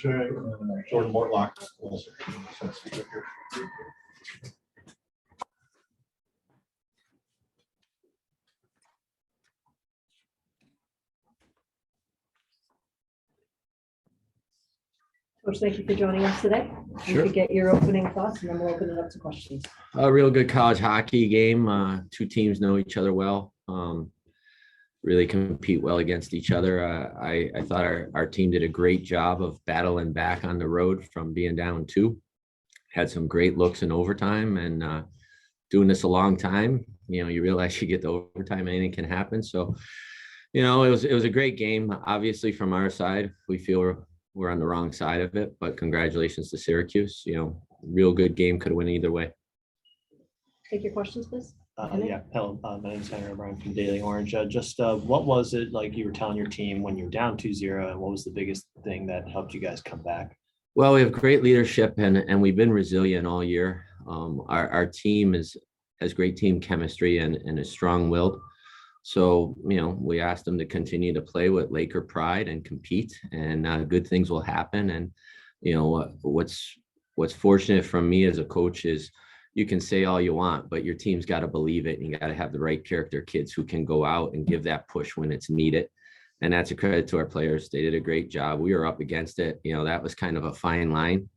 Jordan Mortlock. Coach, thank you for joining us today. Sure. You could get your opening thoughts and then we'll open it up to questions. A real good college hockey game. Two teams know each other well, really compete well against each other. I thought our team did a great job of battling back on the road from being down 2. Had some great looks in overtime, and doing this a long time, you realize you get to overtime, anything can happen. So, it was a great game. Obviously, from our side, we feel we're on the wrong side of it, but congratulations to Syracuse. Real good game, could have went either way. Take your questions, please. Hello. My name's Henry O'Brien from Daily Orange. What was it like you were telling your team when you were down 2-0, and what was the biggest thing that helped you guys come back? Well, we have great leadership, and we've been resilient all year. Our team has great team chemistry and is strong-willed. So, we asked them to continue to play with Laker pride and compete, and good things will happen. And, what's fortunate from me as a coach is you can say all you want, but your team's got to believe it. And you got to have the right character kids who can go out and give that push when it's needed. And that's a credit to our players. They did a great job. We were up against it. That was kind of a fine line.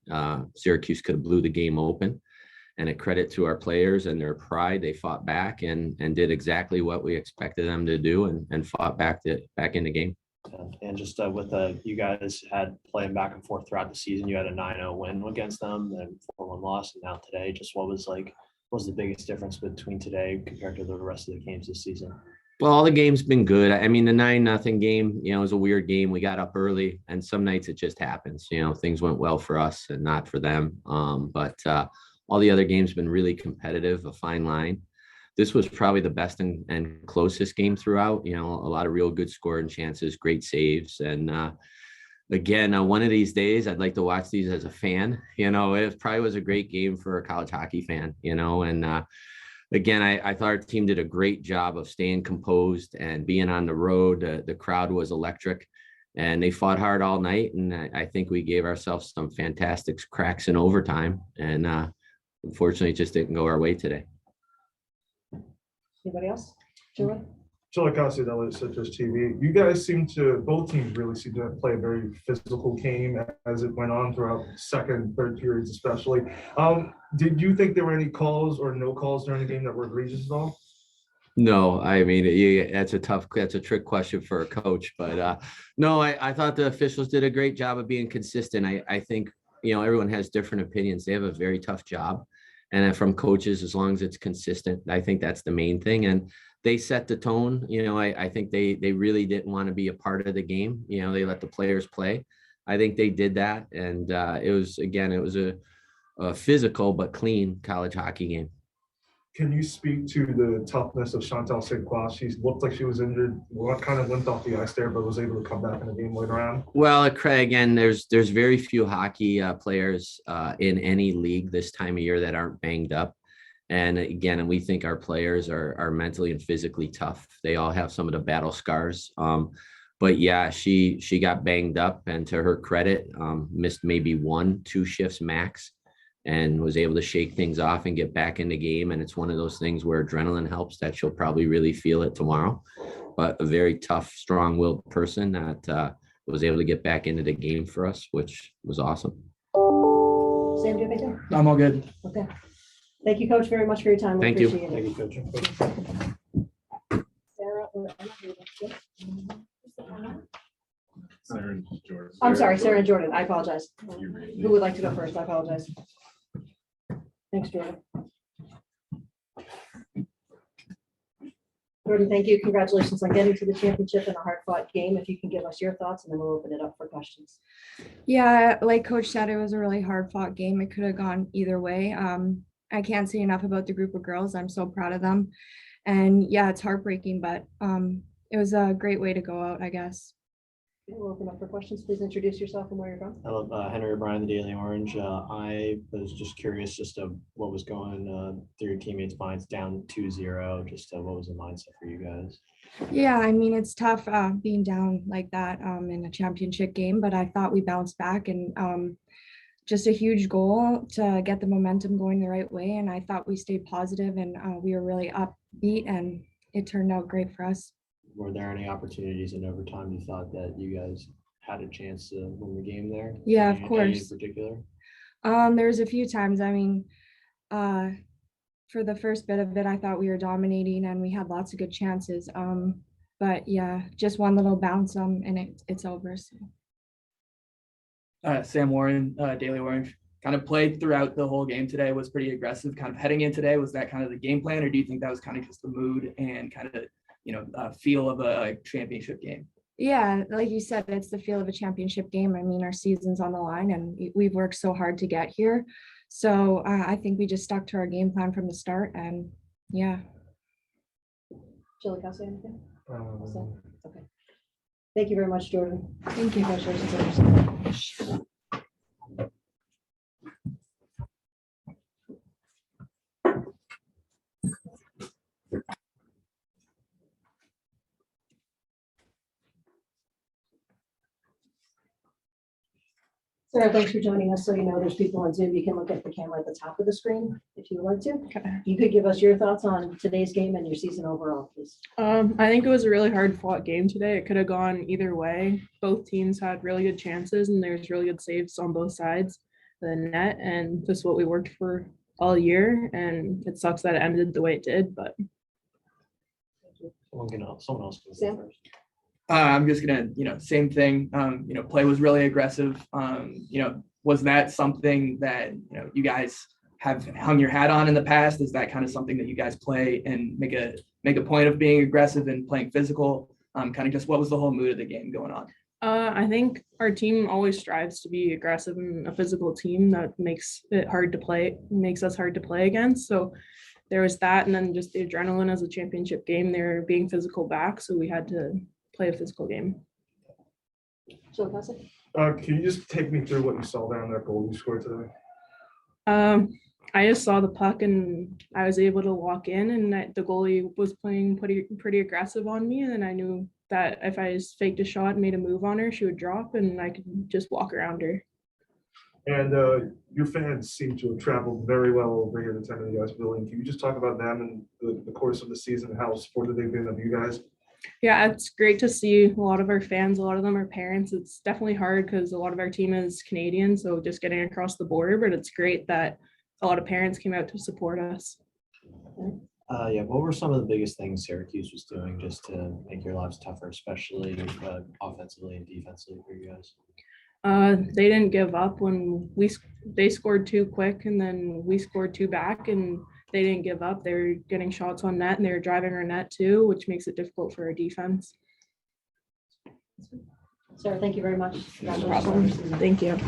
Syracuse could have blew the game open. And a credit to our players and their pride. They fought back and did exactly what we expected them to do and fought back in the game. And just with you guys had playing back and forth throughout the season, you had a 9-0 win against them and 4-1 loss. And now today, just what was the biggest difference between today compared to the rest of the games this season? Well, all the game's been good. I mean, the 9-0 game, was a weird game. We got up early, and some nights it just happens. Things went well for us and not for them. But all the other games been really competitive, a fine line. This was probably the best and closest game throughout. A lot of real good scoring chances, great saves. And again, one of these days, I'd like to watch these as a fan. It probably was a great game for a college hockey fan, and again, I thought our team did a great job of staying composed and being on the road. The crowd was electric, and they fought hard all night. And I think we gave ourselves some fantastic cracks in overtime. And unfortunately, it just didn't go our way today. Anybody else? Joey? Joe Lacassi, Citrus TV. You guys both teams really seem to play a very physical game as it went on throughout second, third periods especially. Did you think there were any calls or no calls during the game that were egregious at all? No, I mean, that's a trick question for a coach, but no, I thought the officials did a great job of being consistent. I think, everyone has different opinions. They have a very tough job. And from coaches, as long as it's consistent, I think that's the main thing. And they set the tone. I think they really didn't want to be a part of the game. They let the players play. I think they did that. And it was a physical but clean college hockey game. Can you speak to the toughness of Chantal St. Croix? She looked like she was injured. What kind of went off the ice there, but was able to come back in the game later on? Well, Craig, again, there's very few hockey players in any league this time of year that aren't banged up. And again, we think our players are mentally and physically tough. They all have some of the battle scars. But yeah, she got banged up, and to her credit, missed maybe 1-2 shifts max, and was able to shake things off and get back in the game. And it's one of those things where adrenaline helps, that she'll probably really feel it tomorrow. But a very tough, strong-willed person that was able to get back into the game for us, which was awesome. Sam, do you have anything? I'm all good. Okay. Thank you, Coach, very much for your time. Thank you. Appreciate it. Thank you, Coach. Sarah or Emma? Sarah and Jordan. I'm sorry, Sarah and Jordan. I apologize. Who would like to go first? I apologize. Thanks, Jordan. Jordan, thank you. Congratulations on getting to the championship in a hard-fought game. If you can give us your thoughts, and then we'll open it up for questions. Yeah, like Coach said, it was a really hard-fought game. It could have gone either way. I can't say enough about the group of girls. I'm so proud of them. And yeah, it's heartbreaking, but it was a great way to go out, I guess. We'll open up for questions. Please introduce yourself and where you're from. Hello, Henry O'Brien, the Daily Orange. I was just curious what was going through your teammates' minds down 2-0, what was the mindset for you guys? Yeah, I mean, it's tough being down like that in a championship game, but I thought we bounced back and just a huge goal to get the momentum going the right way. And I thought we stayed positive and we were really upbeat and it turned out great for us. Were there any opportunities in overtime you thought that you guys had a chance to win the game there? Yeah, of Any course. in particular? There's a few times, I mean, for the first bit of it, I thought we were dominating and we had lots of good chances. But yeah, just one little bounce and it's over. So. Sam Warren, Daily Orange, kind of played throughout the whole game today, was pretty aggressive. Kind of heading in today, was that kind of the game plan, or do you think that was kind of just the mood and kind of, feel of a championship game? Yeah, like you said, it's the feel of a championship game. I mean, our season's on the line and we've worked so hard to get here. So I think we just stuck to our game plan from the start and yeah. Jill, can I say anything? Um, Okay. Thank you very much, Jordan. Thank you. Congratulations on your season. Sarah, thanks for joining us. So you know there's people on Zoom. You can look at the camera at the top of the screen if you would like to. Okay. You could give us your thoughts on today's game and your season overall, please. I think it was a really hard fought game today. It could have gone either way. Both teams had really good chances and there's really good saves on both sides of the net. And this is what we worked for all year. And it sucks that it ended the way it did, but Someone else can Sam? go first. I'm just gonna, same thing. Play was really aggressive. Was that something that you guys have hung your hat on in the past? Is that kind of something that you guys play and make a point of being aggressive and playing physical? Kind of just what was the whole mood of the game going on? I think our team always strives to be aggressive and a physical team that makes it hard to play, makes us hard to play against. So there was that, and then just the adrenaline as a championship game. They're being physical back, so we had to play a physical game. Jill, can I say? Can you just take me through what you saw down that goal you scored today? I just saw the puck and I was able to walk in, and the goalie was playing pretty aggressive on me, and then I knew that if I just faked a shot and made a move on her, she would drop and I could just walk around her. And your fans seem to have traveled very well over here to attend you guys' building. Can you just talk about them and the course of the season and how supportive they've been of you guys? Yeah, it's great to see a lot of our fans. A lot of them are parents. It's definitely hard because a lot of our team is Canadian, so just getting across the border, but it's great that a lot of parents came out to support us. What were some of the biggest things Syracuse was doing just to make your lives tougher, especially offensively and defensively for you guys? They didn't give up when they scored 2 quick, and then we scored 2 back, and they didn't give up. They were getting shots on net and they were driving our net too, which makes it difficult for our defense. Sarah, thank you very much. No problem. Thank you.